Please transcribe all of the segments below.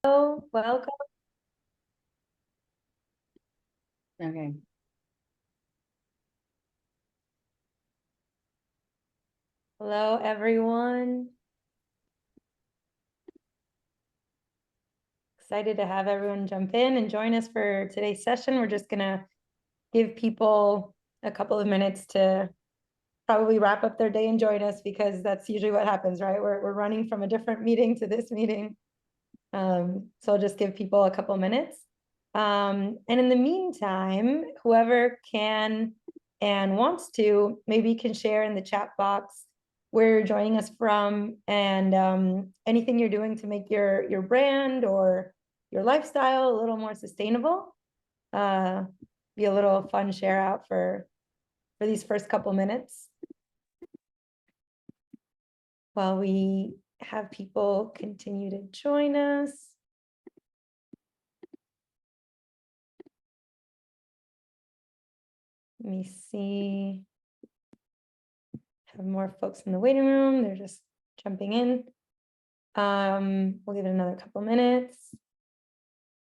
Hello, welcome. Okay. Hello, everyone. Excited to have everyone jump in and join us for today's session. We're just gonna give people a couple of minutes to probably wrap up their day and join us, because that's usually what happens, right? We're running from a different meeting to this meeting. So I'll just give people a couple minutes. And in the meantime, whoever can and wants to, maybe can share in the chat box where you're joining us from, and anything you're doing to make your brand or your lifestyle a little more sustainable. Be a little fun share out for these first couple minutes while we have people continue to join us. Let me see. Have more folks in the waiting room. They're just jumping in. We'll give it another couple minutes. In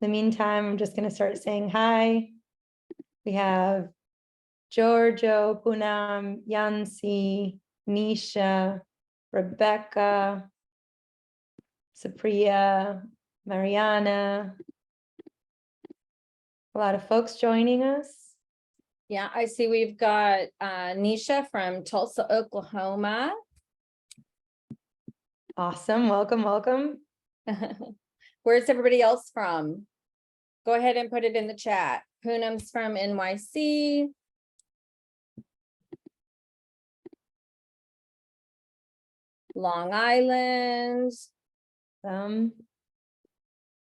the meantime, I'm just going to start saying hi. We have Giorgio, Poonam, Yancy, Nisha, Rebecca, Supriya, Mariana. A lot of folks joining us. Yeah, I see we've got Nisha from Tulsa, Oklahoma. Awesome. Welcome, welcome. Where's everybody else from? Go ahead and put it in the chat. Poonam's from NYC. Long Island.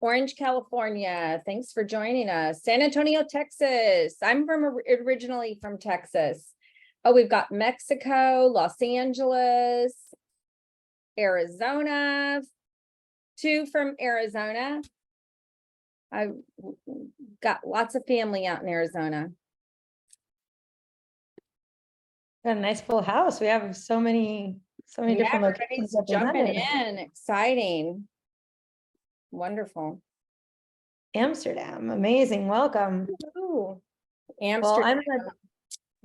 Orange, California. Thanks for joining us. San Antonio, Texas. I'm originally from Texas. Oh, we've got Mexico, Los Angeles, Arizona. 2 from Arizona. I've got lots of family out in Arizona. Got a nice full house. We have so many different locations. Jumping in, exciting. Wonderful. Amsterdam, amazing. Welcome. Ooh, Amsterdam.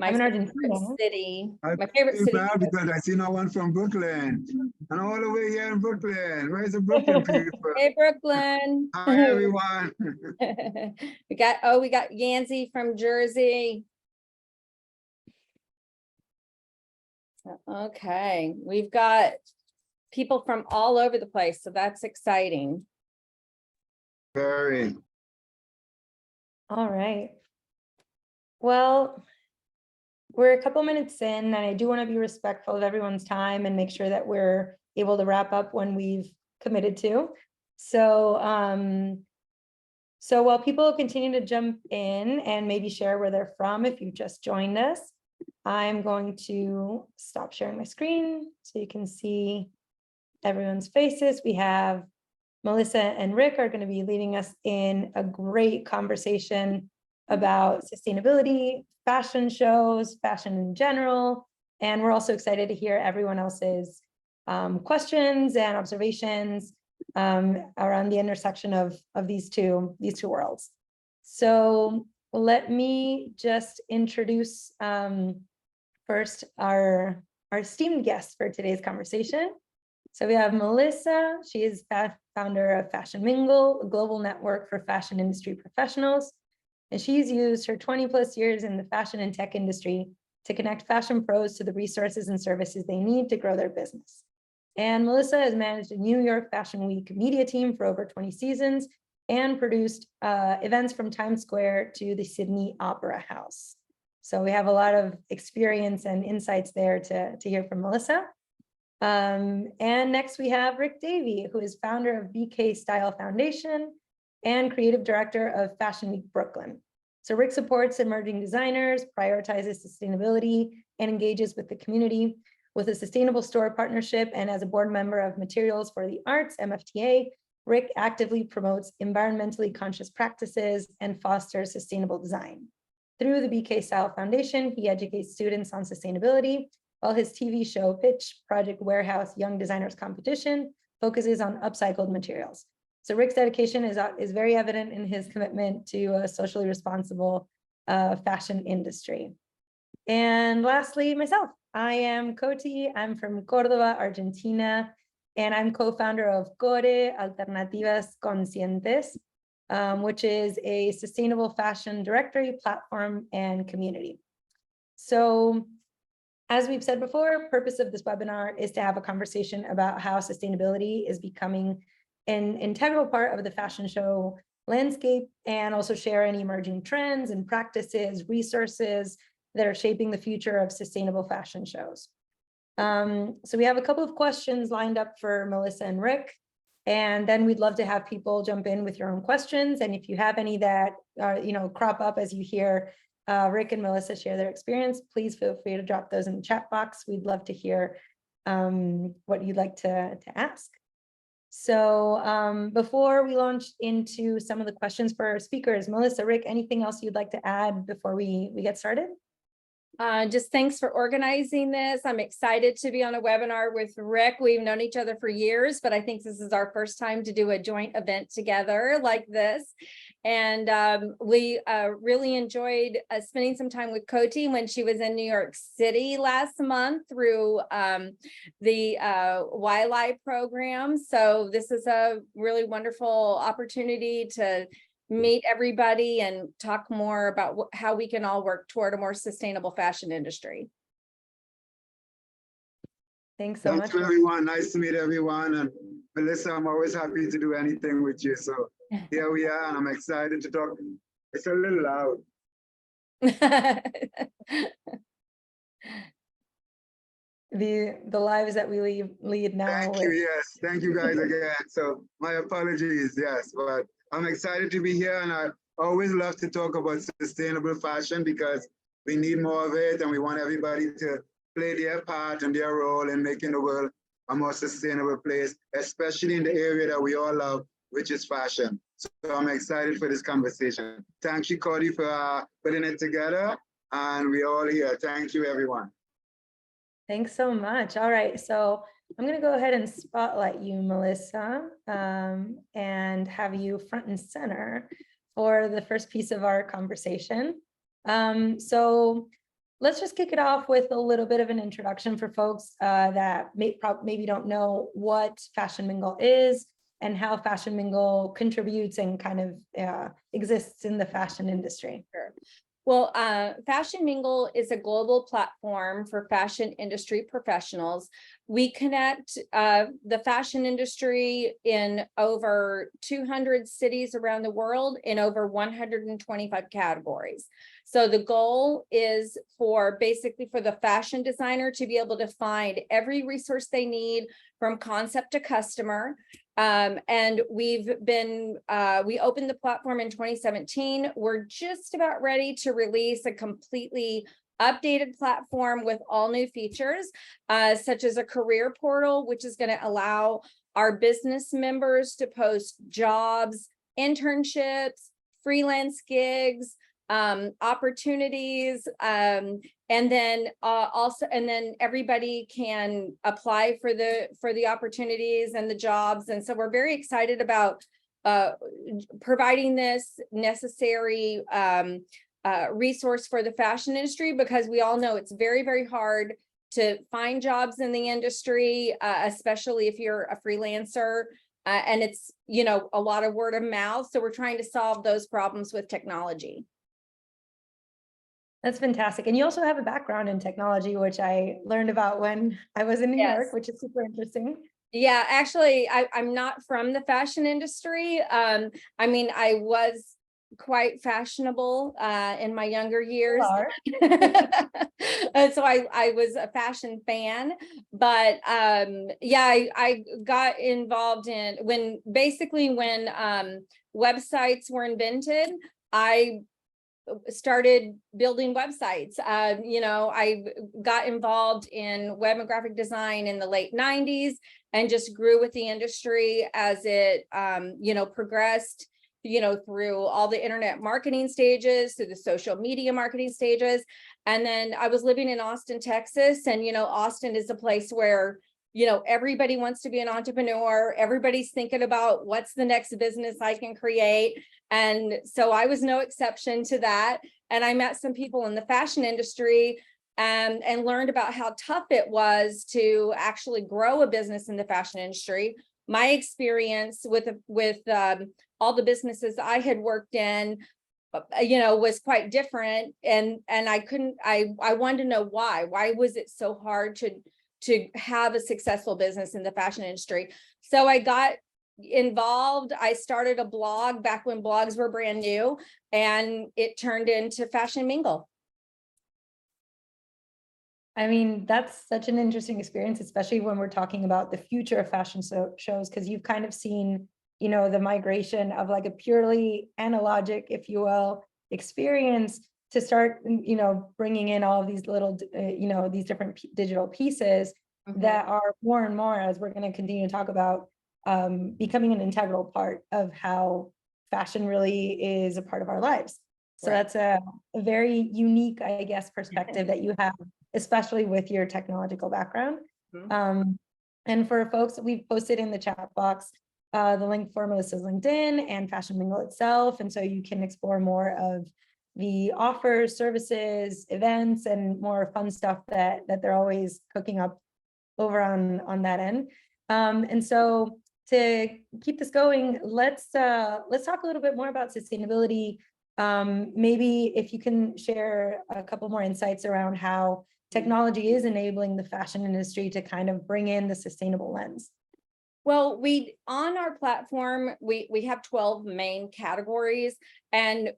I'm in Argentina. City. My favorite city. Because I see no one from Brooklyn. And all the way here in Brooklyn. Where's the Brooklyn people? Hey, Brooklyn. Hi, everyone. we got Yancy from Jersey. Okay, we've got people from all over the place, so that's exciting. Very. All right. Well, we're a couple minutes in, and I do want to be respectful of everyone's time and make sure that we're able to wrap up when we've committed to. So, so while people continue to jump in and maybe share where they're from, if you just joined us, I'm going to stop sharing my screen so you can see everyone's faces. We have Melissa and Rick are going to be leading us in a great conversation about sustainability, fashion shows, fashion in general. And we're also excited to hear everyone else's questions and observations around the intersection of these two worlds. So let me just introduce first our esteemed guest for today's conversation. So we have Melissa. She is founder of Fashion Mingle, a global network for fashion industry professionals. And she's used her 20+ years in the fashion and tech industry to connect fashion pros to the resources and services they need to grow their business. And Melissa has managed a New York Fashion Week media team for over 20 seasons and produced events from Times Square to the Sydney Opera House. So we have a lot of experience and insights there to hear from Melissa. And next we have Rick Davy, who is founder of BK Style Foundation and creative director of Fashion Week Brooklyn. So Rick supports emerging designers, prioritizes sustainability, and engages with the community with a sustainable store partnership. And as a board member of Materials for the Arts, MFTA, Rick actively promotes environmentally conscious practices and fosters sustainable design. Through the BK Style Foundation, he educates students on sustainability, while his TV show Pitch Project Warehouse Young Designers Competition focuses on upcycled materials. So Rick's dedication is very evident in his commitment to a socially responsible fashion industry. And lastly, myself, I am Coti. I'm from Córdoba, Argentina, and I'm co-founder of Core Alternativas Conscientes, which is a sustainable fashion directory, platform, and community. So as we've said before, purpose of this webinar is to have a conversation about how sustainability is becoming an integral part of the fashion show landscape, and also share any emerging trends and practices, resources that are shaping the future of sustainable fashion shows. So we have a couple of questions lined up for Melissa and Rick, and then we'd love to have people jump in with your own questions. And if you have any that crop up as you hear Rick and Melissa share their experience, please feel free to drop those in the chat box. We'd love to hear what you'd like to ask. So before we launch into some of the questions for our speakers, Melissa, Rick, anything else you'd like to add before we get started? Just thanks for organizing this. I'm excited to be on a webinar with Rick. We've known each other for years, but I think this is our first time to do a joint event together like this. And we really enjoyed spending some time with Coti when she was in New York City last month through the YLI program. So this is a really wonderful opportunity to meet everybody and talk more about how we can all work toward a more sustainable fashion industry. Thanks so much. Thanks, everyone. Nice to meet everyone. And Melissa, I'm always happy to do anything with you. So here we are, and I'm excited to talk. It's a little loud. The lives that we lead now. Thank you. Yes, thank you guys again. So my apologies. Yes, but I'm excited to be here, and I always love to talk about sustainable fashion because we need more of it, and we want everybody to play their part and their role in making the world a more sustainable place, especially in the area that we all love, which is fashion. So I'm excited for this conversation. Thank you, Cody, for putting it together, and we're all here. Thank you, everyone. Thanks so much. All right, so I'm going to go ahead and spotlight you, Melissa, and have you front and center for the first piece of our conversation. So let's just kick it off with a little bit of an introduction for folks that maybe don't know what Fashion Mingle is and how Fashion Mingle contributes and kind of exists in the fashion industry. Sure. Well, Fashion Mingle is a global platform for fashion industry professionals. We connect the fashion industry in over 200 cities around the world in over 125 categories. So the goal is basically for the fashion designer to be able to find every resource they need from concept to customer. And we opened the platform in 2017. We're just about ready to release a completely updated platform with all new features, such as a career portal, which is going to allow our business members to post jobs, internships, freelance gigs, opportunities, and then everybody can apply for the opportunities and the jobs. And so we're very excited about providing this necessary resource for the fashion industry, because we all know it's very, very hard to find jobs in the industry, especially if you're a freelancer. And it's, a lot of word of mouth. So we're trying to solve those problems with technology. That's fantastic. And you also have a background in technology, which I learned about when I was in New York, which is super interesting. Yeah, actually, I'm not from the fashion industry. I was quite fashionable in my younger years. And so I was a fashion fan, but I got involved in when websites were invented. I started building websites. I got involved in web and graphic design in the late 90s and just grew with the industry as it progressed, through all the internet marketing stages, through the social media marketing stages. And then I was living in Austin, Texas, and Austin is a place where everybody wants to be an entrepreneur. Everybody's thinking about what's the next business I can create. And so I was no exception to that. And I met some people in the fashion industry and learned about how tough it was to actually grow a business in the fashion industry. My experience with all the businesses I had worked in, was quite different. And I wanted to know why was it so hard to have a successful business in the fashion industry. So I got involved. I started a blog back when blogs were brand new, and it turned into Fashion Mingle. I mean, that's such an interesting experience, especially when we're talking about the future of fashion shows, because you've kind of seen, the migration of like a purely analogic, if you will, experience to start, bringing in all of these little, these different digital pieces that are more and more, as we're going to continue to talk about, becoming an integral part of how fashion really is a part of our lives. So that's a very unique, I guess, perspective that you have, especially with your technological background. And for folks, we've posted in the chat box the link for Melissa's LinkedIn and Fashion Mingle itself. And so you can explore more of the offers, services, events, and more fun stuff that they're always cooking up over on that end. And so to keep this going, let's talk a little bit more about sustainability. Maybe if you can share a couple more insights around how technology is enabling the fashion industry to kind of bring in the sustainable lens. Well, on our platform, we have 12 main categories and,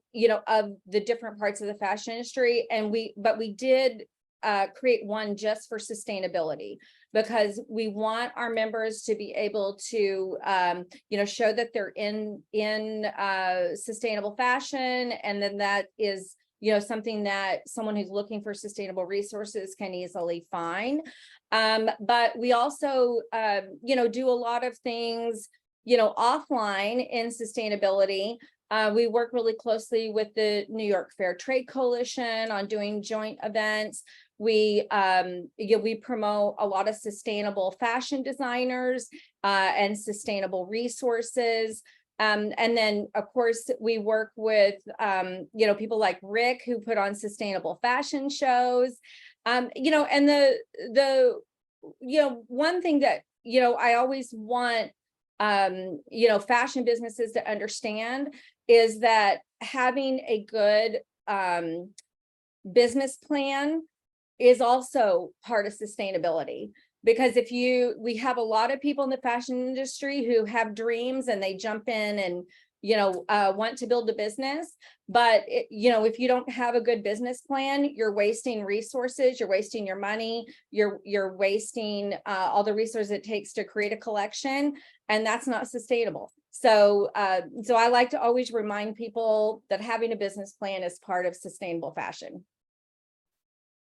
of the different parts of the fashion industry. And we did create one just for sustainability, because we want our members to be able to, show that they're in sustainable fashion. And then that is, something that someone who's looking for sustainable resources can easily find. But we also, do a lot of things, offline in sustainability. We work really closely with the New York Fair Trade Coalition on doing joint events. We promote a lot of sustainable fashion designers and sustainable resources. And then, of course, we work with, people like Rick, who put on sustainable fashion shows. And one thing that, I always want, fashion businesses to understand is that having a good business plan is also part of sustainability. Because we have a lot of people in the fashion industry who have dreams and they jump in and, want to build a business. But, if you don't have a good business plan, you're wasting resources, you're wasting your money, you're wasting all the resources it takes to create a collection, and that's not sustainable. So I like to always remind people that having a business plan is part of sustainable fashion.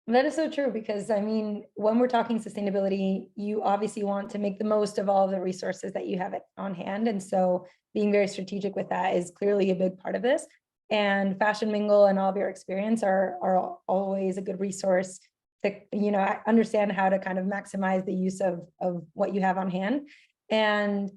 That is so true, because I mean, when we're talking sustainability, you obviously want to make the most of all of the resources that you have on hand. And so being very strategic with that is clearly a big part of this. And Fashion Mingle and all of your experience are always a good resource to, understand how to kind of maximize the use of what you have on hand. And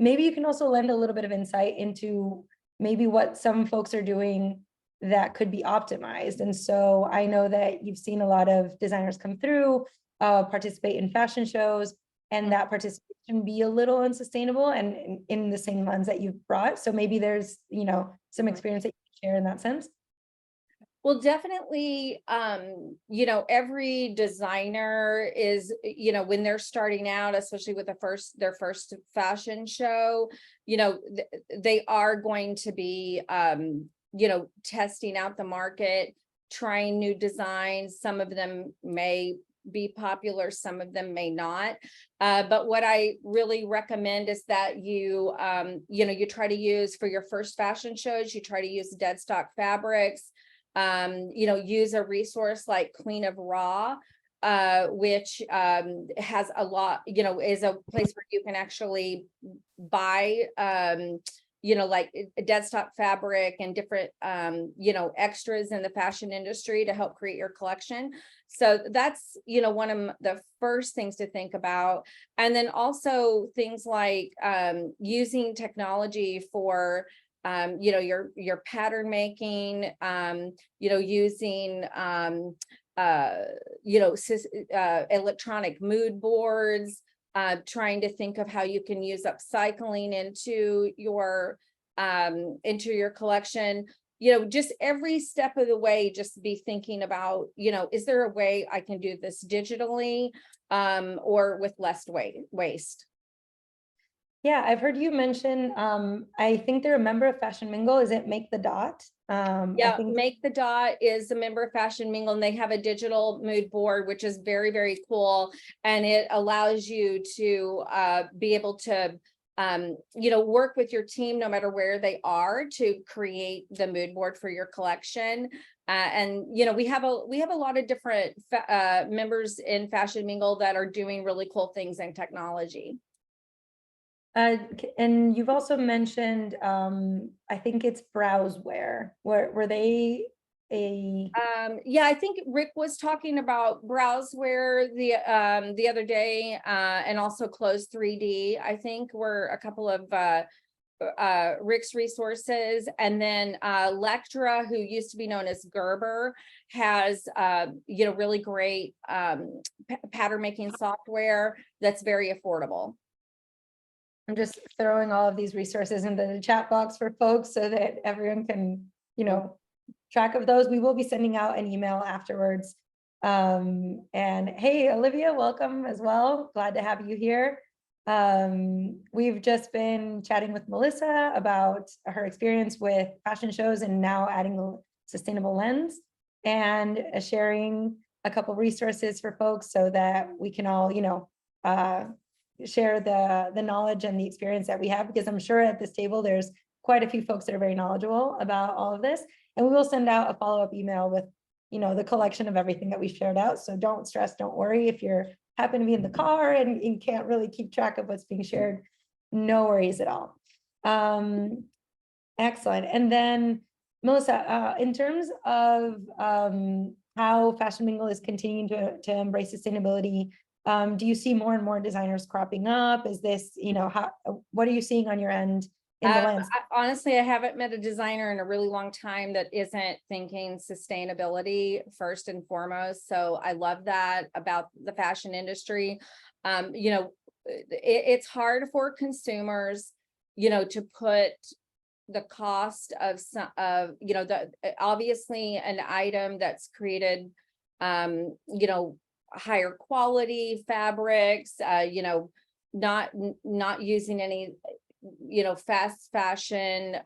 maybe you can also lend a little bit of insight into maybe what some folks are doing that could be optimized. And so I know that you've seen a lot of designers come through, participate in fashion shows, and that participation be a little unsustainable and in the same lens that you've brought. So maybe there's, some experience that you can share in that sense. Well, definitely, every designer is, when they're starting out, especially with their first fashion show, they are going to be, testing out the market, trying new designs. Some of them may be popular, some of them may not. But what I really recommend is that you try to use, for your first fashion shows, you try to use dead stock fabrics, use a resource like Queen of Raw, which has a lot, is a place where you can actually buy like desktop fabric and different, extras in the fashion industry to help create your collection. So that's, one of the first things to think about. And then also things like using technology for, your pattern making, using, electronic mood boards, trying to think of how you can use upcycling into your collection, just every step of the way, just be thinking about, is there a way I can do this digitally, or with less waste? Yeah, I've heard you mention, I think they're a member of Fashion Mingle. Is it Make the Dot? I Yeah, think Make the Dot is a member of Fashion Mingle, and they have a digital mood board, which is very, very cool. And it allows you to be able to, work with your team no matter where they are to create the mood board for your collection. And we have a lot of different members in Fashion Mingle that are doing really cool things in technology. and you've also mentioned, I think it's Browseware. Were they a? Yeah, I think Rick was talking about Browseware the other day, and also Close 3D. I think were a couple of Rick's resources. And then Lectra, who used to be known as Gerber, has really great pattern making software that's very affordable. I'm just throwing all of these resources into the chat box for folks so that everyone can, track of those. We will be sending out an email afterwards. And hey, Olivia, welcome as well. Glad to have you here. We've just been chatting with Melissa about her experience with fashion shows and now adding a sustainable lens, and sharing a couple resources for folks so that we can all, share the knowledge and the experience that we have, because I'm sure at this table there's quite a few folks that are very knowledgeable about all of this. And we will send out a follow-up email with the collection of everything that we shared out. So don't stress, don't worry if you're happen to be in the car and you can't really keep track of what's being shared. No worries at all. Excellent. And then Melissa, in terms of how Fashion Mingle is continuing to embrace sustainability, do you see more and more designers cropping up? Is this, what are you seeing on your end in the lens? Honestly, I haven't met a designer in a really long time that isn't thinking sustainability first and foremost. So I love that about the fashion industry. It's hard for consumers, to put the cost of some obviously an item that's created, higher quality fabrics, not using any, fast fashion.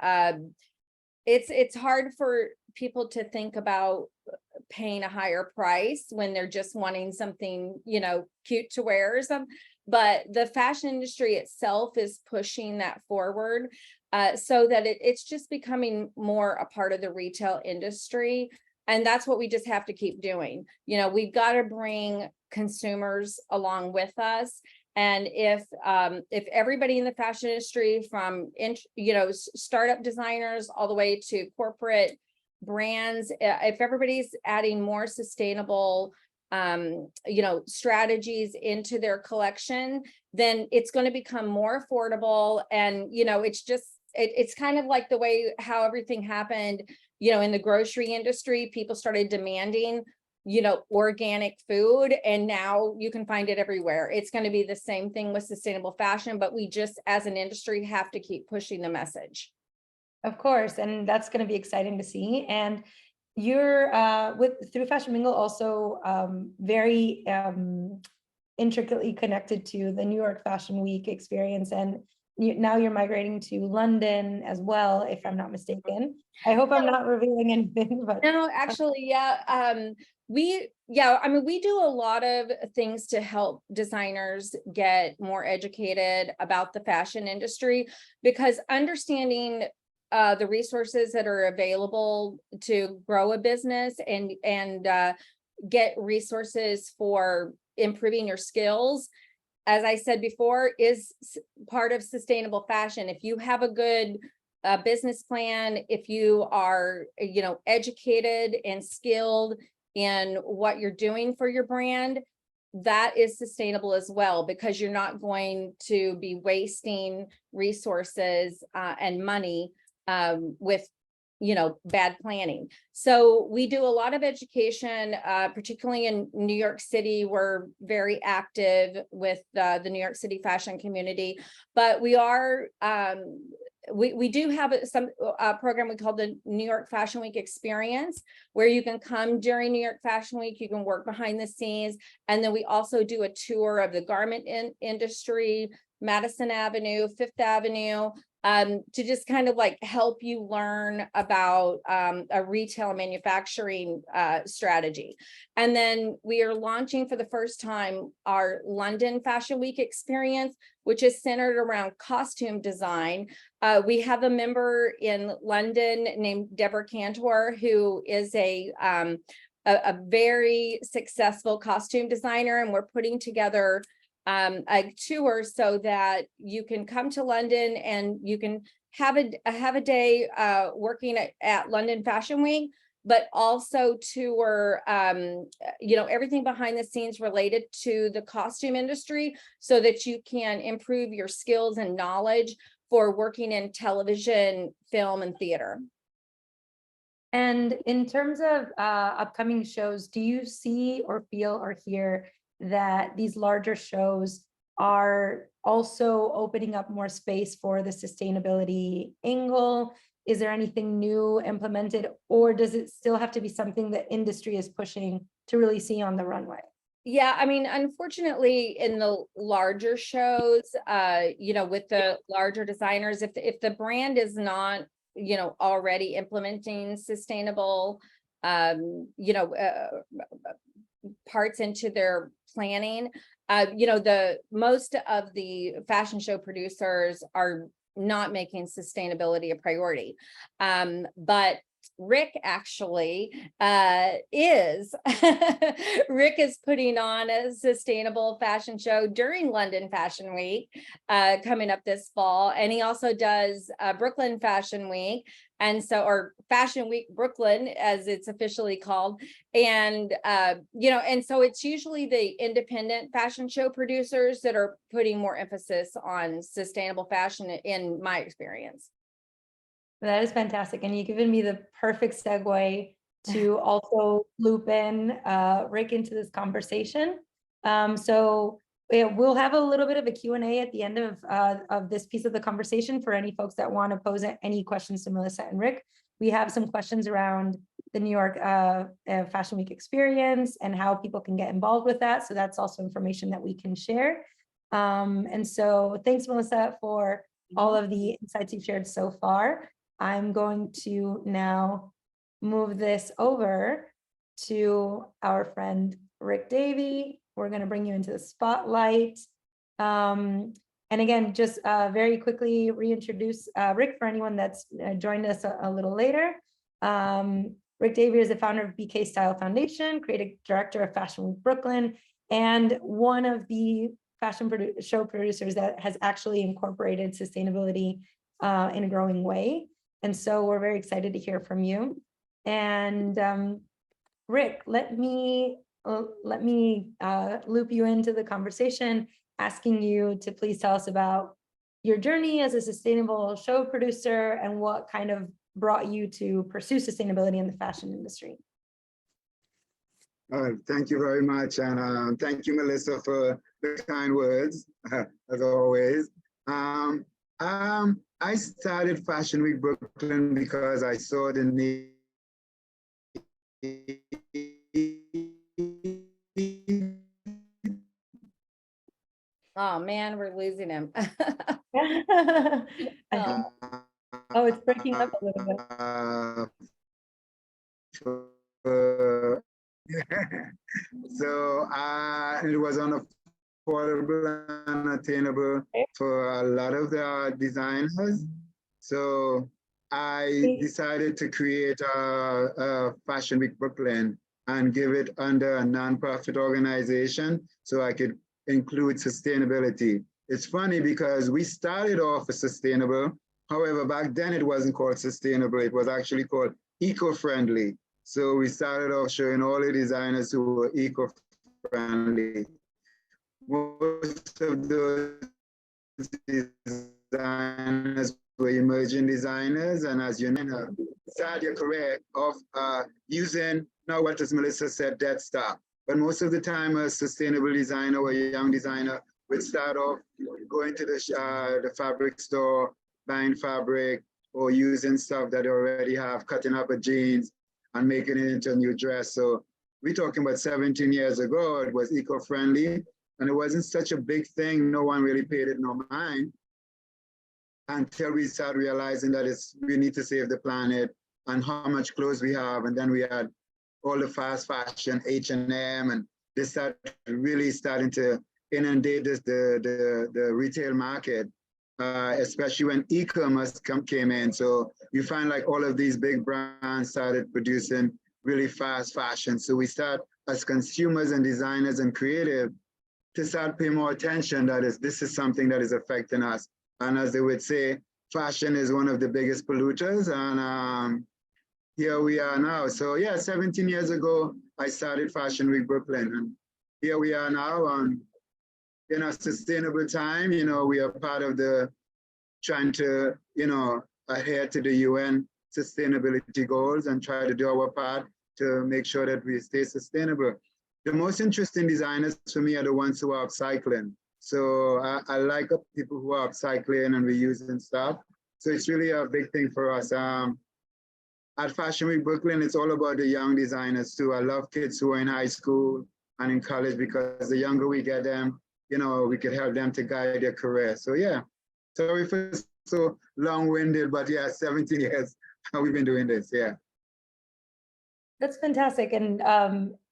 It's hard for people to think about paying a higher price when they're just wanting something, cute to wear or something. But the fashion industry itself is pushing that forward, so that it's just becoming more a part of the retail industry. And that's what we just have to keep doing. We've got to bring consumers along with us. And if everybody in the fashion industry, from startup designers all the way to corporate brands, if everybody's adding more sustainable strategies into their collection, then it's going to become more affordable. And it's kind of like the way how everything happened, in the grocery industry. People started demanding, organic food, and now you can find it everywhere. It's going to be the same thing with sustainable fashion, but we just, as an industry, have to keep pushing the message. Of course, and that's going to be exciting to see. And you're through Fashion Mingle also very intricately connected to the New York Fashion Week experience, and now you're migrating to London as well, if I'm not mistaken. I hope I'm not revealing anything, but no, actually, yeah. We do a lot of things to help designers get more educated about the fashion industry, because understanding the resources that are available to grow a business and get resources for improving your skills, as I said before, is part of sustainable fashion. If you have a good a business plan, if you are, educated and skilled in what you're doing for your brand, that is sustainable as well, because you're not going to be wasting resources and money with bad planning. So we do a lot of education, particularly in New York City. We're very active with the New York City fashion community, but we are we do have some program we call the New York Fashion Week Experience, where you can come during New York Fashion Week, you can work behind the scenes, and then we also do a tour of the garment industry, Madison Avenue, Fifth Avenue, to just kind of like help you learn about a retail manufacturing strategy. And then we are launching for the first time our London Fashion Week Experience, which is centered around costume design. We have a member in London named Deborah Cantor, who is a very successful costume designer, and we're putting together a tour so that you can come to London and you can have a day working at London Fashion Week, but also tour everything behind the scenes related to the costume industry, so that you can improve your skills and knowledge for working in television, film, and theater. And in terms of upcoming shows, do you see or feel or hear that these larger shows are also opening up more space for the sustainability angle? Is there anything new implemented, or does it still have to be something that industry is pushing to really see on the runway? Yeah, I mean, unfortunately, in the larger shows, with the larger designers, if the brand is not, already implementing sustainable, parts into their planning, the most of the fashion show producers are not making sustainability a priority. But Rick actually is. Rick is putting on a sustainable fashion show during London Fashion Week coming up this fall, and he also does Brooklyn Fashion Week, or Fashion Week Brooklyn, as it's officially called. And and so it's usually the independent fashion show producers that are putting more emphasis on sustainable fashion, in my experience. That is fantastic. And you've given me the perfect segue to also loop in Rick into this conversation. So we'll have a little bit of a Q&A at the end of this piece of the conversation for any folks that want to pose any questions to Melissa and Rick. We have some questions around the New York Fashion Week Experience and how people can get involved with that. So that's also information that we can share. And so thanks, Melissa, for all of the insights you've shared so far. I'm going to now move this over to our friend Rick Davy. We're going to bring you into the spotlight. And again, just very quickly reintroduce Rick for anyone that's joined us a little later. Rick Davy is the founder of BK Style Foundation, creative director of Fashion Week Brooklyn, and one of the fashion show producers that has actually incorporated sustainability in a growing way. And so we're very excited to hear from you. And Rick, let me loop you into the conversation, asking you to please tell us about your journey as a sustainable show producer and what kind of brought you to pursue sustainability in the fashion industry. Thank you very much. And thank you, Melissa, for the kind words, as always. I started Fashion Week Brooklyn because I saw the need. Oh man, we're losing him. Oh, it's breaking up a little bit. So it was unaffordable and attainable for a lot of the designers. So I decided to create a Fashion Week Brooklyn and give it under a nonprofit organization so I could include sustainability. It's funny because we started off as sustainable, However, back then it wasn't called sustainable. It was actually called eco-friendly. So we started off showing all the designers who were eco-friendly. Most of those designers were emerging designers, and as you know, start your career of using, now what as Melissa said, Dead Stop. But most of the time, a sustainable designer or a young designer would start off going to the fabric store, buying fabric, or using stuff that they already have, cutting up a jeans and making it into a new dress. So we're talking about 17 years ago, it was eco-friendly, and it wasn't such a big thing. No one really paid it no mind until we start realizing that we need to save the planet and how much clothes we have. And then we had all the fast fashion, H&M, and they started really starting to inundate the retail market, especially when e-commerce came in. So you find like all of these big brands started producing really fast fashion. So we start as consumers and designers and creative to start paying more attention that this is something that is affecting us. And as they would say, fashion is one of the biggest polluters, and here we are now. So yeah, 17 years ago, I started Fashion Week Brooklyn, and here we are now in a sustainable time. You know, we are part of the trying to, adhere to the UN sustainability goals and try to do our part to make sure that we stay sustainable. The most interesting designers for me are the ones who are upcycling. So I like people who are upcycling and reusing stuff. So it's really a big thing for us. At Fashion Week Brooklyn, it's all about the young designers too. I love kids who are in high school and in college, because the younger we get them, we could help them to guide their career. So yeah, sorry for so long-winded, but yeah, 17 years we've been doing this, yeah. That's fantastic. And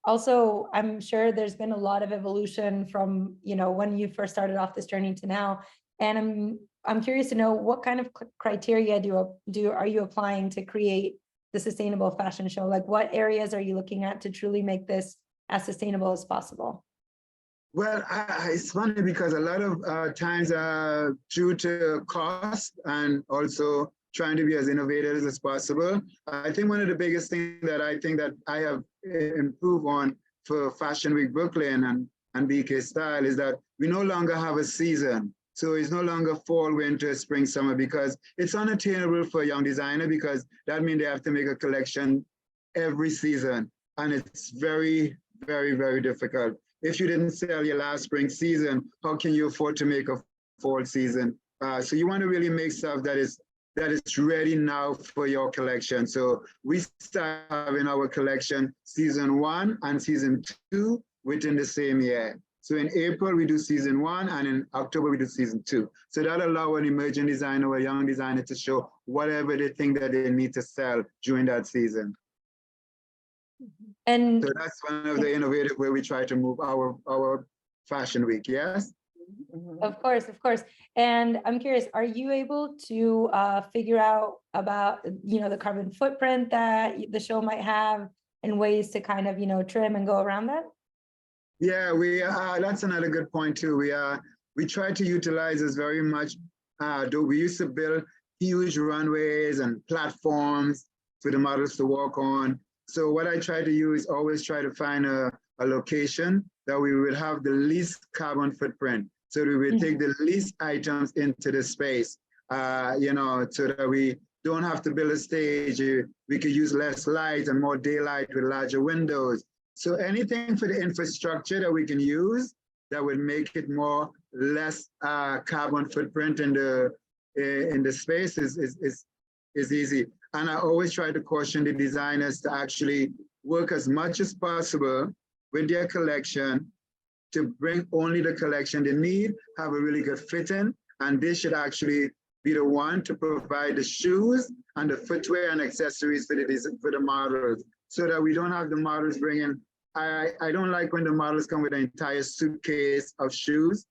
also, I'm sure there's been a lot of evolution from, when you first started off this journey to now. And I'm curious to know, what kind of criteria are you applying to create the sustainable fashion show? Like, what areas are you looking at to truly make this as sustainable as possible? Well, it's funny because a lot of times due to cost and also trying to be as innovative as possible. I think one of the biggest things that I have improved on for Fashion Week Brooklyn and BK Style is that we no longer have a season. So it's no longer fall, winter, spring, summer, because it's unattainable for a young designer, because that means they have to make a collection every season. And it's very, very, very difficult. If you didn't sell your last spring season, how can you afford to make a fall season? So you want to really make stuff that is ready now for your collection. So we start having our collection season 1 and season 2 within the same year. So in April, we do season 1, and in October, we do season 2. So that allows an emerging designer or a young designer to show whatever they think that they need to sell during that season. And so that's one of the innovative way we try to move our Fashion Week, yes? Of course. And I'm curious, are you able to figure out about, the carbon footprint that the show might have and ways to kind of, trim and go around that? Yeah, that's another good point too. We try to utilize this very much. Though we used to build huge runways and platforms for the models to walk on. So what I try to do is always try to find a location that we would have the least carbon footprint. So we would take the least items into the space, so that we don't have to build a stage. We could use less light and more daylight with larger windows. So anything for the infrastructure that we can use that would make it less carbon footprint in the space is easy. And I always try to caution the designers to actually work as much as possible with their collection to bring only the collection they need, have a really good fitting, and they should actually be the one to provide the shoes and the footwear and accessories for the models, so that we don't have the models bringing. I don't like when the models come with an entire suitcase of shoes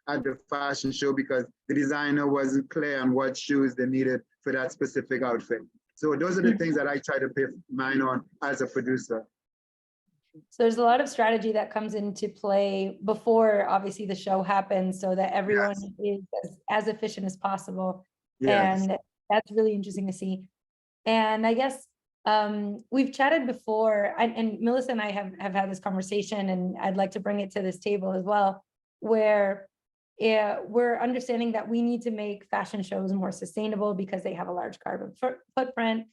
at the fashion show, because the designer wasn't clear on what shoes they needed for that specific outfit. So those are the things that I try to pay mine on as a producer. So there's a lot of strategy that comes into play before, obviously, the show happens, so that everyone is as efficient as possible. Yes. And that's really interesting to see. And I guess we've chatted before, and Melissa and I have had this conversation, and I'd like to bring it to this table as well, where we're understanding that we need to make fashion shows more sustainable because they have a large carbon footprint.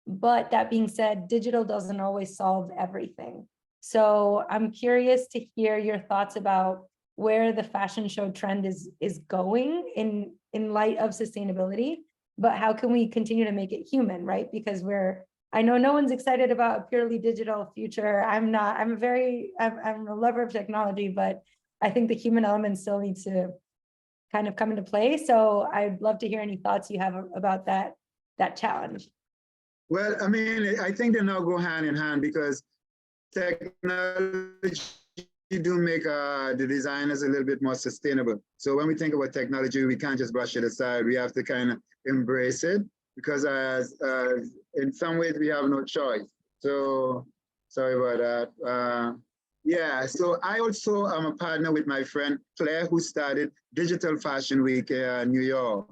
But that being said, digital doesn't always solve everything. So I'm curious to hear your thoughts about where the fashion show trend is going in light of sustainability, but how can we continue to make it human, right? Because I know no one's excited about a purely digital future. I'm not. I'm a lover of technology, but I think the human element still needs to kind of come into play. So I'd love to hear any thoughts you have about that challenge. Well, I mean, I think they now go hand in hand because technology do make the designers a little bit more sustainable. So when we think about technology, we can't just brush it aside. We have to kind of embrace it because in some ways we have no choice. So sorry about that. Yeah, so I also am a partner with my friend Claire, who started Digital Fashion Week in New York.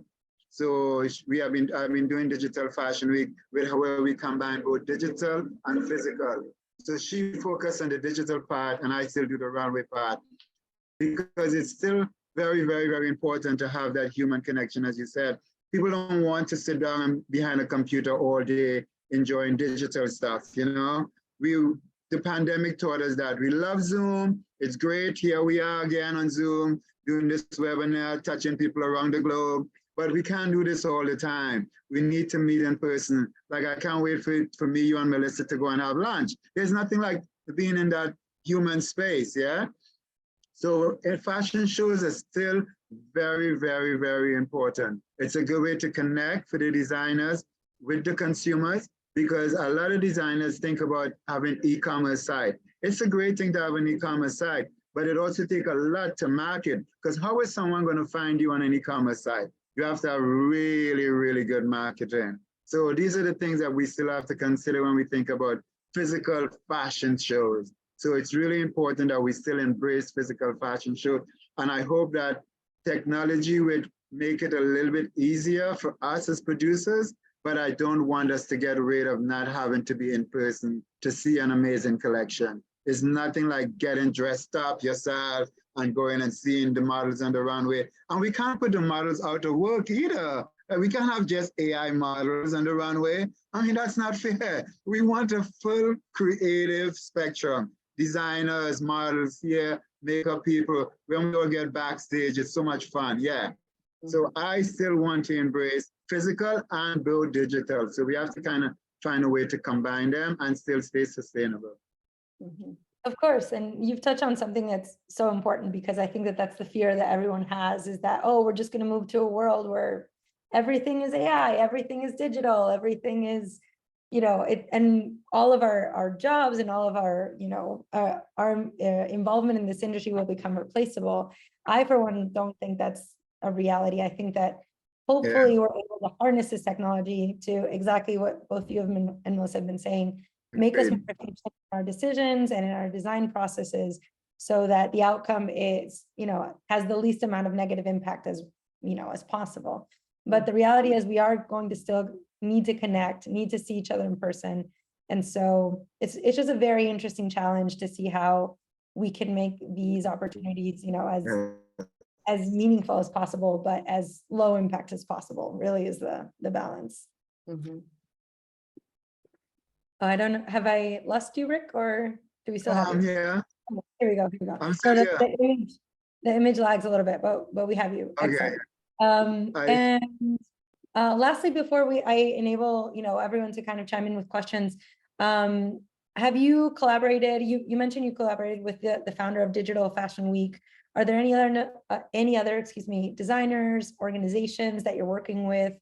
So I've been doing Digital Fashion Week with her, where we combine both digital and physical. So she focused on the digital part and I still do the runway part because it's still very, very, very important to have that human connection. As you said, people don't want to sit down behind a computer all day enjoying digital stuff. You know, the pandemic taught us that. We love Zoom. It's great. Here we are again on Zoom, doing this webinar, touching people around the globe. But we can't do this all the time. We need to meet in person. Like, I can't wait for me, you, and Melissa to go and have lunch. There's nothing like being in that human space, yeah? So fashion shows are still very, very, very important. It's a good way to connect for the designers with the consumers, because a lot of designers think about having e-commerce site. It's a great thing to have an e-commerce site, but it also takes a lot to market, because how is someone going to find you on an e-commerce site? You have to have really, really good marketing. So these are the things that we still have to consider when we think about physical fashion shows. So it's really important that we still embrace physical fashion shows. And I hope that technology would make it a little bit easier for us as producers, but I don't want us to get rid of not having to be in person to see an amazing collection. It's nothing like getting dressed up yourself and going and seeing the models on the runway. And we can't put the models out of work either. We can't have just AI models on the runway. I mean, that's not fair. We want a full creative spectrum. Designers, models, yeah, makeup people. When we all get backstage, it's so much fun, yeah. So I still want to embrace physical and build digital. So we have to kind of find a way to combine them and still stay sustainable. Mhm. Of course, and you've touched on something that's so important, because I think that that's the fear that everyone has, is that, oh, we're just going to move to a world where everything is AI, everything is digital, everything is, and all of our jobs and all of our, our involvement in this industry will become replaceable. I, for one, don't think that's a reality. I think that hopefully we're able to harness this technology to exactly what both you and Melissa have been saying, make us more efficient in our decisions and in our design processes, so that the outcome is, has the least amount of negative impact as possible. But the reality is we are going to still need to connect, need to see each other in person. And so it's just a very interesting challenge to see how we can make these opportunities, as meaningful as possible, but as low impact as possible, really is the balance. Mhm. I don't know, have I lost you, Rick, or do we still have you? Yeah, Oh, here we go. I'm So still here. the image lags a little bit, but we have you. Okay. Excellent. I- And lastly, before I enable, everyone to kind of chime in with questions, have you collaborated? You mentioned you collaborated with the founder of Digital Fashion Week. Are there any other, designers, organizations that you're working with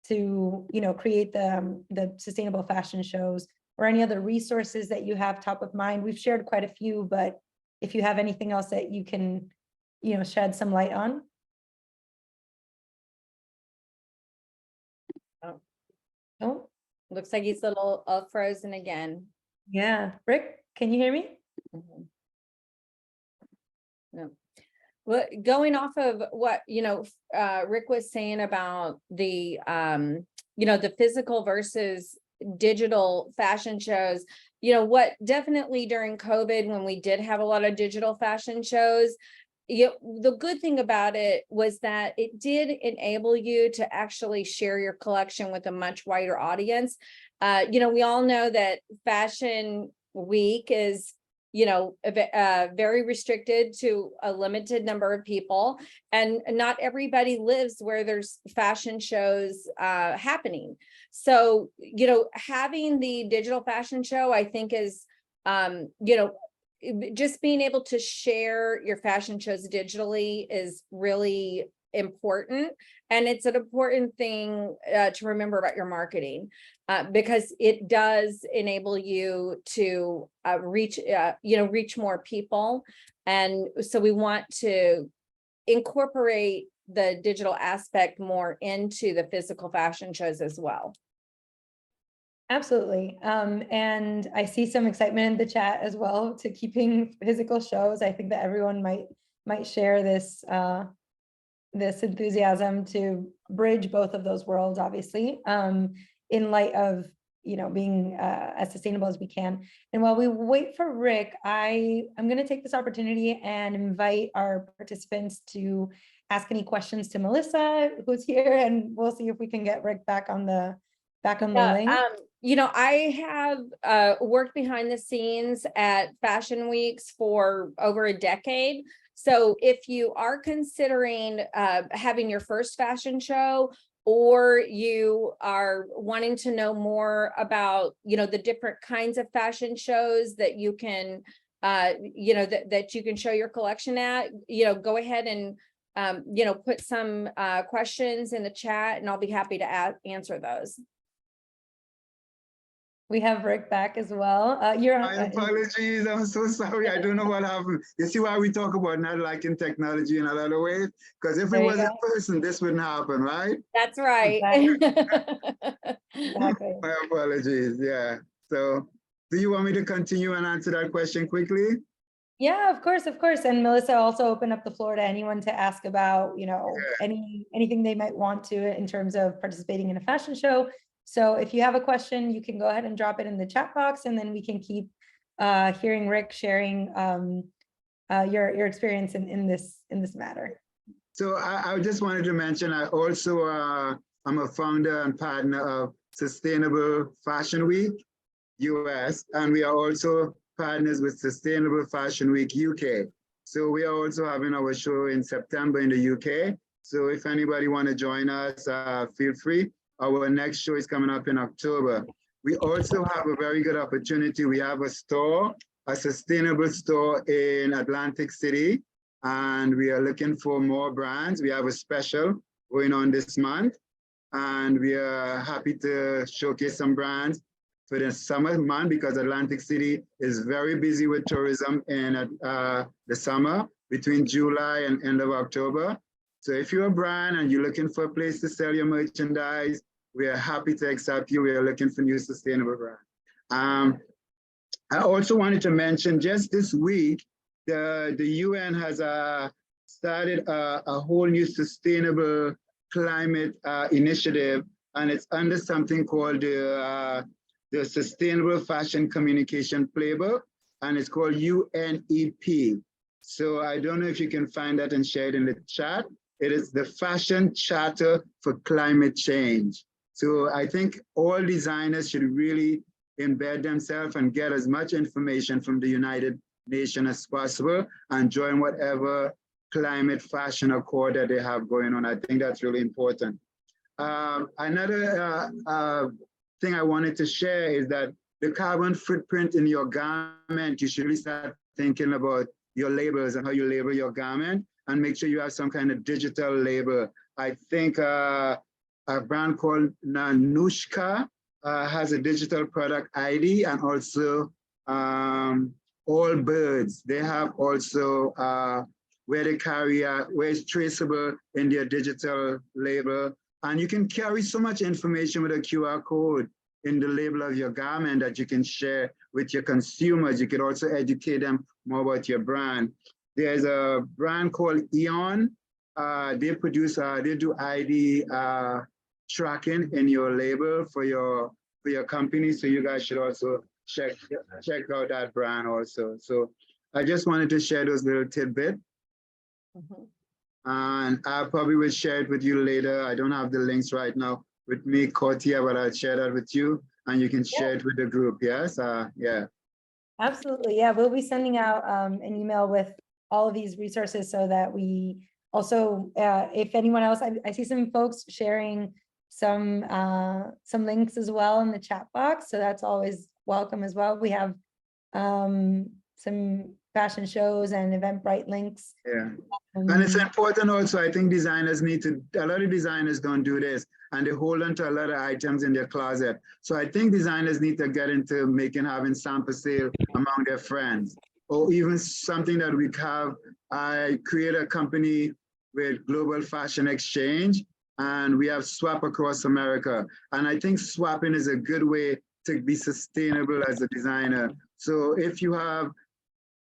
to, create the sustainable fashion shows, or any other resources that you have top of mind? We've shared quite a few, but if you have anything else that you can, shed some light on. Oh, Looks like he's a little frozen again. yeah. Rick, can you hear me? Mhm. No. Well, going off of what, Rick was saying about the, the physical versus digital fashion shows, what definitely during COVID, when we did have a lot of digital fashion shows, the good thing about it was that it did enable you to actually share your collection with a much wider audience. We all know that Fashion Week is very restricted to a limited number of people, and not everybody lives where there's fashion shows happening. So, having the digital fashion show, I think is, just being able to share your fashion shows digitally is really important. And it's an important thing to remember about your marketing, because it does enable you to reach more people. And so we want to incorporate the digital aspect more into the physical fashion shows as well. Absolutely. And I see some excitement in the chat as well to keeping physical shows. I think that everyone might share this this enthusiasm to bridge both of those worlds, obviously, in light of being as sustainable as we can. And while we wait for Rick, I'm going to take this opportunity and invite our participants to ask any questions to Melissa, who's here, and we'll see if we can get Rick back on the link. I have worked behind the scenes at Fashion Weeks for over a decade. So if you are considering having your first fashion show, or you are wanting to know more about, the different kinds of fashion shows that you can, that you can show your collection at, go ahead and, put some questions in the chat, and I'll be happy to answer those. We have Rick back as well. My apologies. I'm so sorry. I don't know what happened. You see why we talk about not liking technology in a lot of ways? Because if it was a person, this wouldn't happen, right? That's right. Exactly. My apologies. Yeah. So do you want me to continue and answer that question quickly? Yeah, of course, of course. And Melissa also opened up the floor to anyone to ask about, anything they might want to in terms of participating in a fashion show. So if you have a question, you can go ahead and drop it in the chat box, and then we can keep hearing Rick sharing your experience in this matter. So I just wanted to mention, I also I'm a founder and partner of Sustainable Fashion Week US, and we are also partners with Sustainable Fashion Week UK. So we are also having our show in September in the UK. So if anybody want to join us, feel free. Our next show is coming up in October. We also have a very good opportunity. We have a store, a sustainable store in Atlantic City, and we are looking for more brands. We have a special going on this month, and we are happy to showcase some brands for the summer month, because Atlantic City is very busy with tourism in the summer between July and end of October. So if you're a brand and you're looking for a place to sell your merchandise, we are happy to accept you. We are looking for new sustainable brands. I also wanted to mention, just this week, the UN has started a whole new sustainable climate initiative, and it's under something called the Sustainable Fashion Communication Playbook, and it's called UNEP. So I don't know if you can find that and share it in the chat. It is the Fashion Charter for Climate Change. So I think all designers should really embed themselves and get as much information from the United Nations as possible and join whatever climate fashion accord that they have going on. I think that's really important. Another thing I wanted to share is that the carbon footprint in your garment, you should really start thinking about your labels and how you label your garment, and make sure you have some kind of digital label. I think a brand called Nanushka has a digital product ID, and also All Birds. They have also where they carry, where it's traceable in their digital label. And you can carry so much information with a QR code in the label of your garment that you can share with your consumers. You could also educate them more about your brand. There's a brand called Eon. They produce, they do ID tracking in your label for your company. So you guys should also check out that brand also. So I just wanted to share those little tidbits. Mhm. And I probably will share it with you later. I don't have the links right now with me, Cortia, but I'll share that with you and you can share it with the group. Yes. Yeah. Absolutely. Yeah, we'll be sending out an email with all of these resources so that we also, if anyone else, I see some folks sharing some links as well in the chat box. So that's always welcome as well. We have some fashion shows and Eventbrite links. Yeah. And it's important also, I think designers need to, a lot of designers don't do this and they hold on to a lot of items in their closet. So I think designers need to get into having sample sale among their friends, or even something that we have. I create a company with Global Fashion Exchange and we have swap across America. And I think swapping is a good way to be sustainable as a designer. So if you have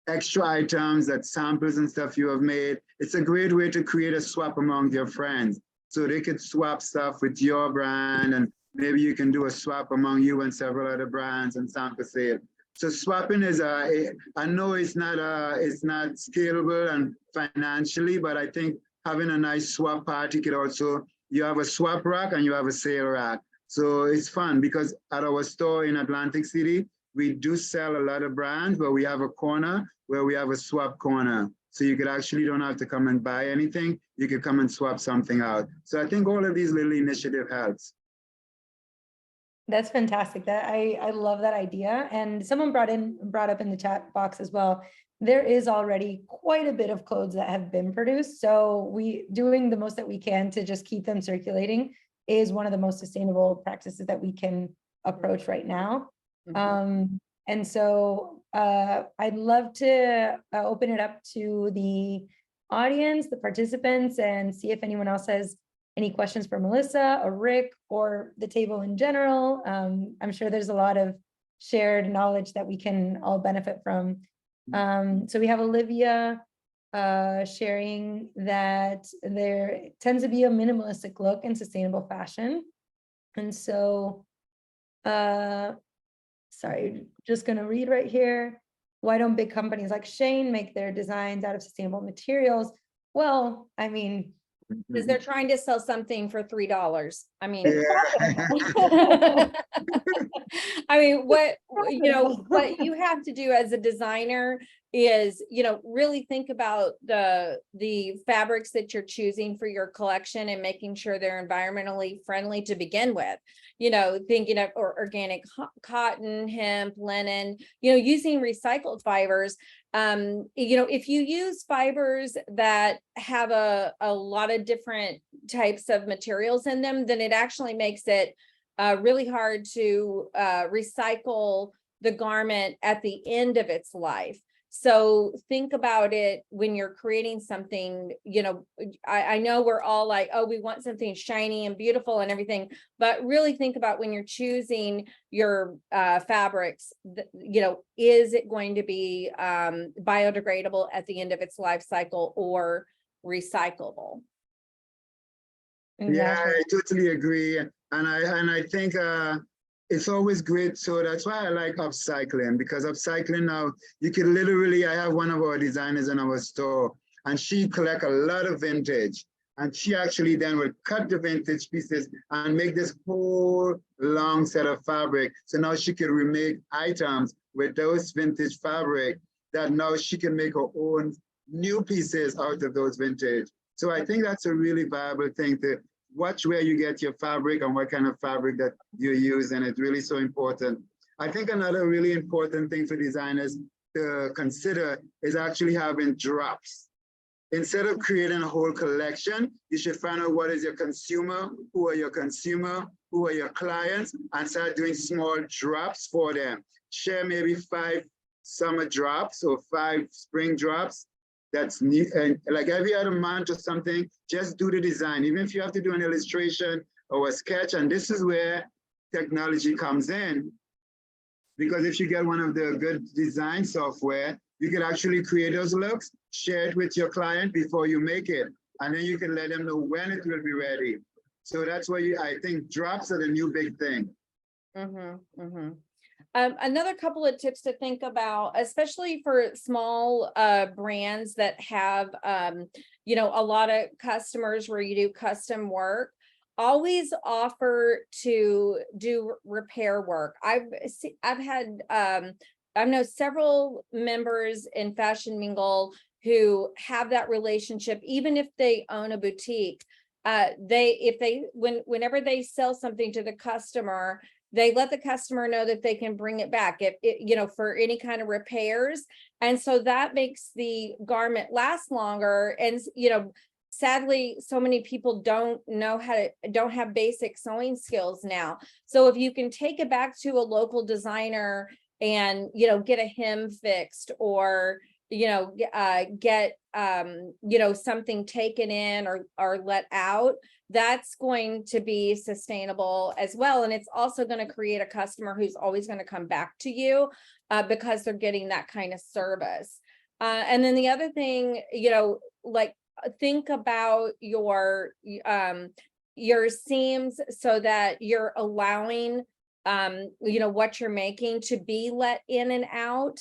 extra items, that samples and stuff you have made, it's a great way to create a swap among your friends. So they could swap stuff with your brand and maybe you can do a swap among you and several other brands and sample sale. So swapping is I know it's not scalable and financially, but I think having a nice swap party could also, you have a swap rack and you have a sale rack. So it's fun because at our store in Atlantic City, we do sell a lot of brands, but we have a corner where we have a swap corner. So you could actually don't have to come and buy anything. You could come and swap something out. So I think all of these little initiative helps. That's fantastic. That I love that idea. And someone brought up in the chat box as well. There is already quite a bit of clothes that have been produced. So we doing the most that we can to just keep them circulating is one of the most sustainable practices that we can approach right now. And so I'd love to open it up to the audience, the participants, and see if anyone else has any questions for Melissa or Rick or the table in general. I'm sure there's a lot of shared knowledge that we can all benefit from. So we have Olivia sharing that there tends to be a minimalistic look in sustainable fashion. And so, sorry, just going to read right here. Why don't big companies like Shane make their designs out of sustainable materials? Well, I mean, Because they're trying to sell something for $3. I mean, Yeah. I mean, what you have to do as a designer is, really think about the fabrics that you're choosing for your collection and making sure they're environmentally friendly to begin with. Thinking of organic cotton, hemp, linen, using recycled fibers. If you use fibers that have a lot of different types of materials in them, then it actually makes it really hard to recycle the garment at the end of its life. So think about it when you're creating something. I know we're all like, oh, we want something shiny and beautiful and everything, but really think about when you're choosing your fabrics, is it going to be biodegradable at the end of its life cycle or recyclable? Yeah, I totally agree. And I think it's always great. So that's why I like upcycling, because upcycling now, you can literally, I have one of our designers in our store and she collect a lot of vintage. And she actually then will cut the vintage pieces and make this whole long set of fabric. So now she can remake items with those vintage fabric that now she can make her own new pieces out of those vintage. So I think that's a really viable thing to watch where you get your fabric and what kind of fabric that you use, and it's really so important. I think another really important thing for designers to consider is actually having drops. Instead of creating a whole collection, you should find out what is your consumer, who are your consumer, who are your clients, and start doing small drops for them. Share maybe 5 summer drops or 5 spring drops. That's new, and like every other month or something, just do the design. Even if you have to do an illustration or a sketch, and this is where technology comes in. Because if you get one of the good design software, you can actually create those looks, share it with your client before you make it, and then you can let them know when it will be ready. So that's why I think drops are the new big thing. Another couple of tips to think about, especially for small brands that have a lot of customers where you do custom work. Always offer to do repair work. I know several members in Fashion Mingle who have that relationship, even if they own a boutique. Whenever they sell something to the customer, they let the customer know that they can bring it back for any kind of repairs. And so that makes the garment last longer. And, sadly, so many people don't have basic sewing skills now. So if you can take it back to a local designer and, get a hem fixed, or, get, something taken in or let out, that's going to be sustainable as well. And it's also going to create a customer who's always going to come back to you because they're getting that kind of service. And then the other thing, think about your seams so that you're allowing, what you're making to be let in and out.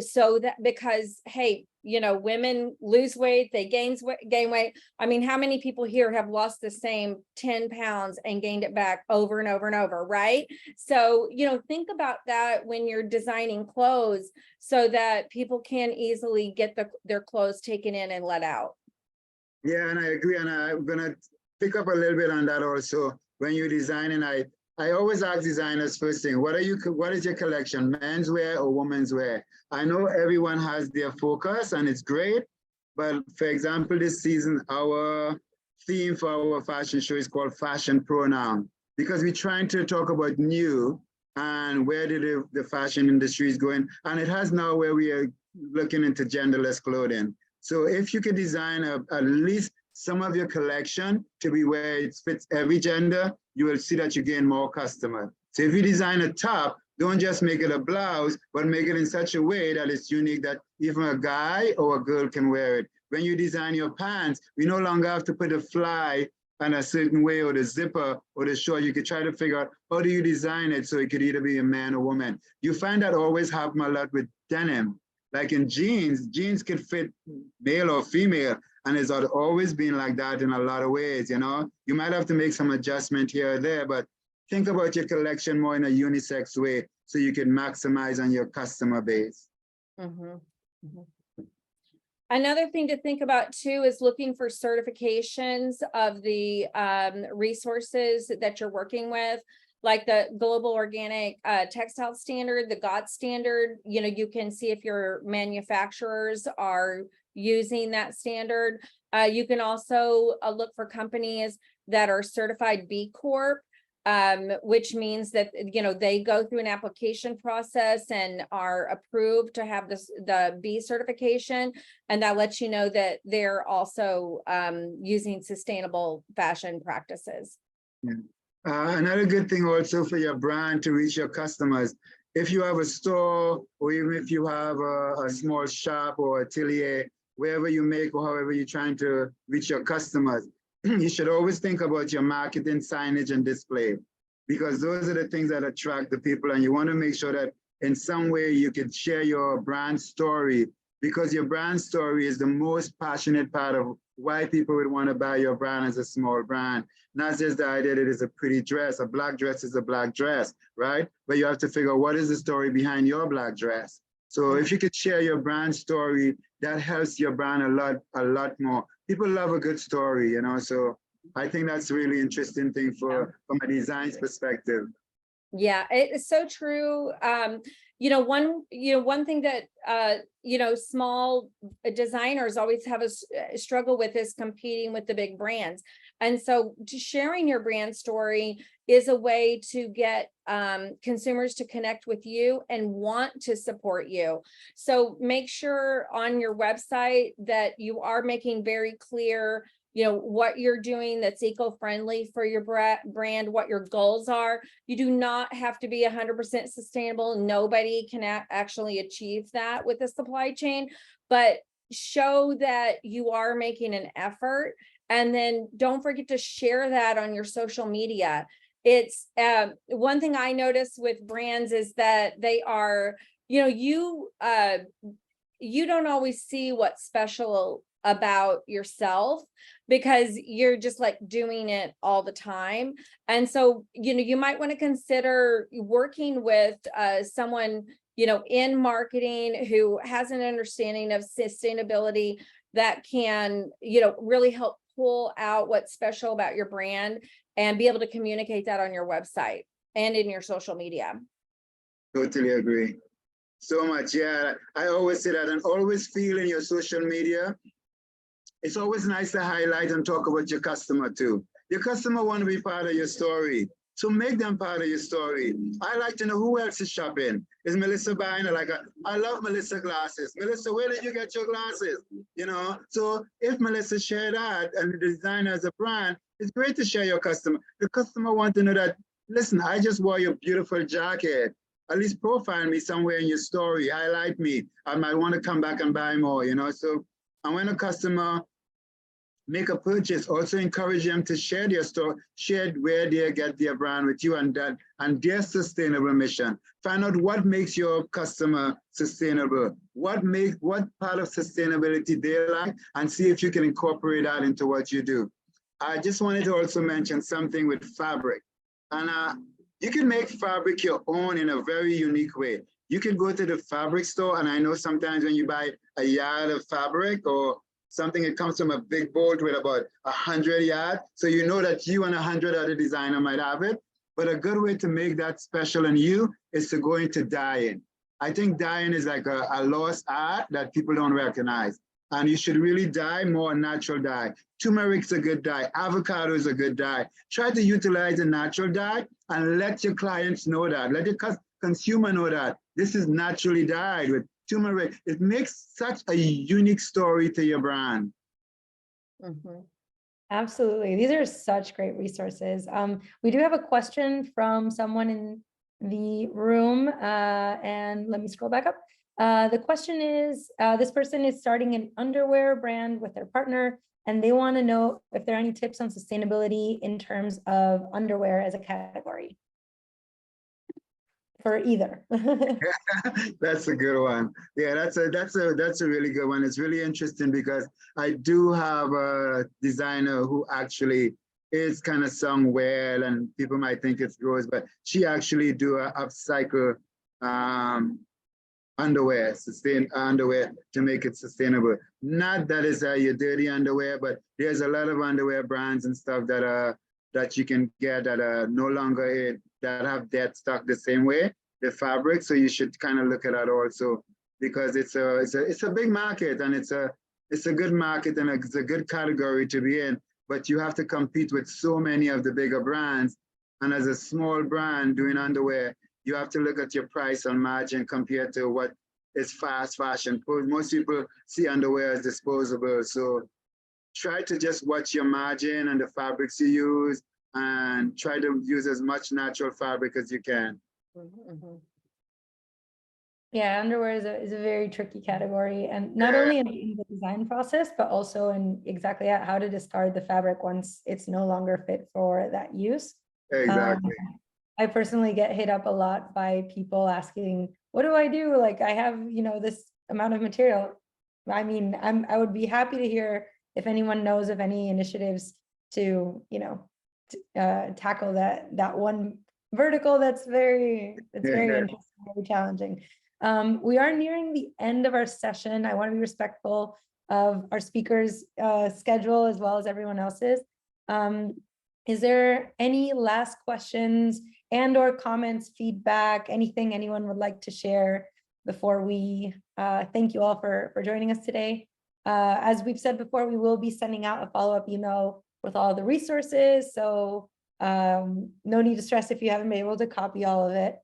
So that, because, hey, women lose weight, they gain weight. I mean, how many people here have lost the same 10 pounds and gained it back over and over and over, right? So, think about that when you're designing clothes so that people can easily get their clothes taken in and let out. Yeah, and I agree. And I'm going to pick up a little bit on that also. When you're designing, I always ask designers first thing, what is your collection, menswear or women's wear? I know everyone has their focus and it's great, but for example, this season, our theme for our fashion show is called Fashion Pronoun, because we're trying to talk about new and where the fashion industry is going. And it has now where we are looking into genderless clothing. So if you can design at least some of your collection to be where it fits every gender, you will see that you gain more customers. So if you design a top, don't just make it a blouse, but make it in such a way that it's unique that even a guy or a girl can wear it. When you design your pants, we no longer have to put a fly in a certain way, or the zipper or the short. You could try to figure out how do you design it so it could either be a man or woman. You find that always happen a lot with denim. Like in jeans could fit male or female, and it's always been like that in a lot of ways, You might have to make some adjustment here or there, but think about your collection more in a unisex way so you can maximize on your customer base. Another thing to think about too is looking for certifications of the resources that you're working with, like the Global Organic Textile Standard, the GOTS standard. You can see if your manufacturers are using that standard. You can also look for companies that are certified B Corp, which means that they go through an application process and are approved to have the B certification, and that lets you know that they're also using sustainable fashion practices. Yeah. Another good thing also for your brand to reach your customers, if you have a store or even if you have a small shop or atelier, wherever you make or however you're trying to reach your customers, you should always think about your marketing, signage, and display, because those are the things that attract the people. And you want to make sure that in some way you can share your brand story, because your brand story is the most passionate part of why people would want to buy your brand as a small brand. Not just the idea that it's a pretty dress. A black dress is a black dress, right? But you have to figure out what is the story behind your black dress. So if you could share your brand story, that helps your brand a lot more. People love a good story, so I think that's a really interesting thing from a design perspective. Yeah, it is so true. One thing that small designers always have a struggle with is competing with the big brands. And so sharing your brand story is a way to get consumers to connect with you and want to support you. So make sure on your website that you are making very clear what you're doing that's eco-friendly for your brand, what your goals are. You do not have to be 100% sustainable. Nobody can actually achieve that with the supply chain, but show that you are making an effort. And then don't forget to share that on your social media. It's one thing I notice with brands is that they are, you don't always see what's special about yourself because you're just like doing it all the time. And so, you might want to consider working with someone, in marketing who has an understanding of sustainability that can, really help pull out what's special about your brand and be able to communicate that on your website and in your social media. Totally agree. So much. Yeah, I always say that, and always feel in your social media, it's always nice to highlight and talk about your customer too. Your customer want to be part of your story. So make them part of your story. I like to know who else is shopping. Is Melissa buying? I love Melissa glasses. Melissa, where did you get your glasses? So if Melissa shared that and the designer as a brand, it's great to share your customer. The customer want to know that, listen, I just wore your beautiful jacket. At least profile me somewhere in your story, highlight me. I might want to come back and buy more, So, and when a customer make a purchase, also encourage them to share their story, share where they get their brand with you and their sustainable mission. Find out what makes your customer sustainable, what part of sustainability they like, and see if you can incorporate that into what you do. I just wanted to also mention something with fabric. And you can make fabric your own in a very unique way. You can go to the fabric store, and I know sometimes when you buy a yard of fabric or something, it comes from a big bolt with about 100 yards. So you know that you and 100 other designer might have it. But a good way to make that special on you is to go into dyeing. I think dyeing is like a lost art that people don't recognize. And you should really dye more natural dye. Turmeric's a good dye. Avocado is a good dye. Try to utilize a natural dye and let your clients know that. Let your consumer know that this is naturally dyed with turmeric. It makes such a unique story to your brand. Mm-hmm. Absolutely. These are such great resources. We do have a question from someone in the room, and let me scroll back up. The question is, this person is starting an underwear brand with their partner, and they want to know if there are any tips on sustainability in terms of underwear as a category for either. That's a good one. Yeah, that's a really good one. It's really interesting because I do have a designer who actually is kind of sung well, and people might think it's gross, but she actually do a upcycle underwear, underwear to make it sustainable. Not that it's your dirty underwear, but there's a lot of underwear brands and stuff that you can get that are no longer that have dead stock the same way, the fabric. So you should kind of look at that also, because it's a big market, and it's a good market, and it's a good category to be in. But you have to compete with so many of the bigger brands. And as a small brand doing underwear, you have to look at your price and margin compared to what is fast fashion. Most people see underwear as disposable. So try to just watch your margin and the fabrics you use, and try to use as much natural fabric as you can. Mm-hmm. Yeah, underwear is a very tricky category, and not only in the design process, but also in exactly how to discard the fabric once it's no longer fit for that use. Exactly. I personally get hit up a lot by people asking, what do I do? Like, I have, this amount of material. I mean, I would be happy to hear if anyone knows of any initiatives to, tackle that one vertical that's very interesting, very challenging. We are nearing the end of our session. I want to be respectful of our speakers' schedule as well as everyone else's. Is there any last questions and/or comments, feedback, anything anyone would like to share before we thank you all for joining us today? As we've said before, we will be sending out a follow-up email with all the resources. So no need to stress if you haven't been able to copy all of it.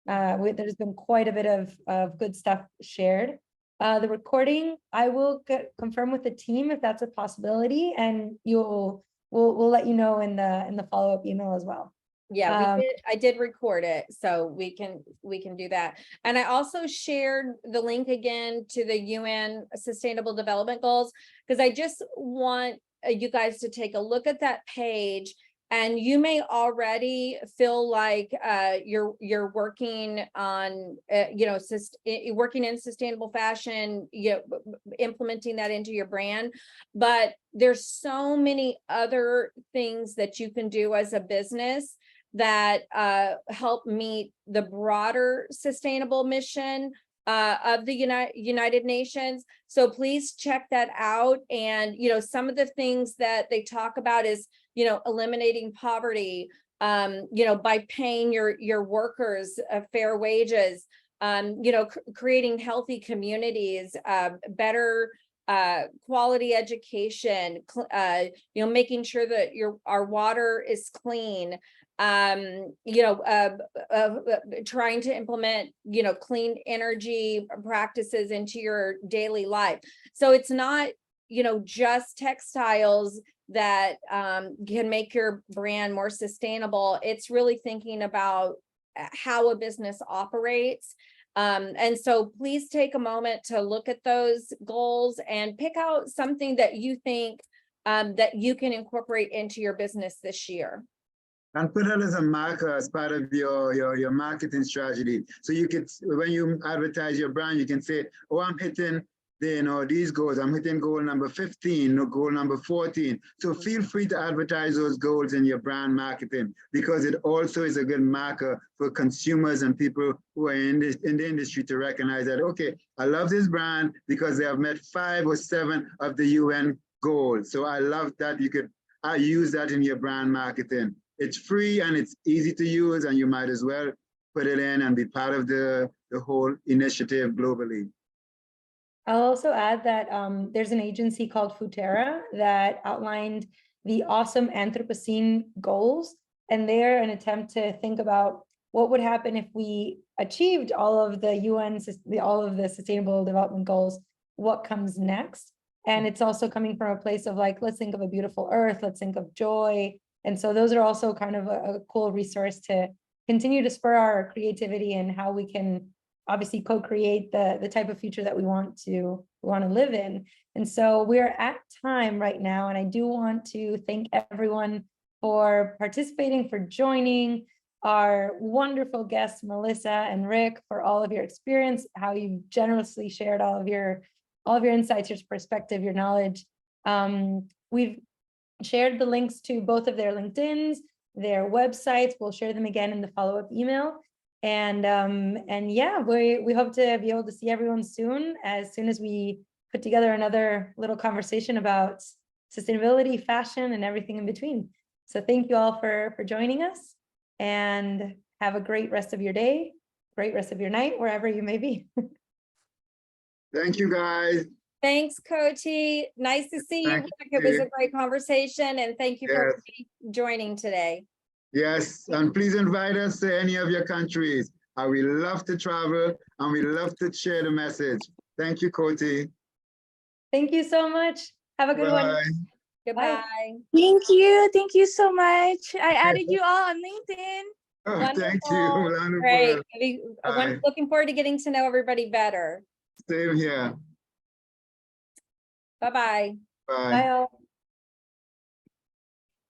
There's been quite a bit of good stuff shared. The recording, I will confirm with the team if that's a possibility, and we'll let you know in the follow-up email as well. Yeah, I did record it, so we can do that. And I also shared the link again to the UN Sustainable Development Goals, because I just want you guys to take a look at that page. And you may already feel like you're working on working in sustainable fashion, implementing that into your brand. But there's so many other things that you can do as a business that help meet the broader sustainable mission of the United Nations. So please check that out. And, some of the things that they talk about is, eliminating poverty, by paying your workers fair wages, creating healthy communities, better quality education, making sure that our water is clean, trying to implement, clean energy practices into your daily life. So it's not, just textiles that can make your brand more sustainable. It's really thinking about how a business operates. And so please take a moment to look at those goals and pick out something that you think that you can incorporate into your business this year. And put it as a marker as part of your marketing strategy. So you could, when you advertise your brand, you can say, oh, I'm hitting these goals. I'm hitting goal number 15, or goal number 14. So feel free to advertise those goals in your brand marketing, because it also is a good marker for consumers and people who are in the industry to recognize that, okay, I love this brand because they have met 5 or 7 of the UN goals. So I love that you could use that in your brand marketing. It's free and it's easy to use, and you might as well put it in and be part of the whole initiative globally. I'll also add that there's an agency called Futera that outlined the awesome Anthropocene goals, and they're an attempt to think about what would happen if we achieved all of the all of the Sustainable Development Goals, what comes next. And it's also coming from a place of like, let's think of a beautiful earth, let's think of joy. And so those are also kind of a cool resource to continue to spur our creativity and how we can obviously co-create the type of future that we want to live in. And so we're at time right now, and I do want to thank everyone for participating, for joining, our wonderful guests Melissa and Rick, for all of your experience, how you generously shared all of your insights, your perspective, your knowledge. We've shared the links to both of their LinkedIns, their websites. We'll share them again in the follow-up email. And yeah, we hope to be able to see everyone soon as we put together another little conversation about sustainability, fashion, and everything in between. So thank you all for joining us, and have a great rest of your day, great rest of your night, wherever you may be. Thank you, guys. Thanks, Coty. Nice to see you. It was a great conversation, and thank you for joining today. Yes, and please invite us to any of your countries. We love to travel, and we love to share the message. Thank you, Coty. Thank you so much. Have a good one. Goodbye. Thank you. Thank you so much. I added you all on LinkedIn. Oh, Wonderful. thank you. Wonderful. Great. I'm looking forward to getting to know everybody better. Same here. Bye-bye. Bye. Bye all.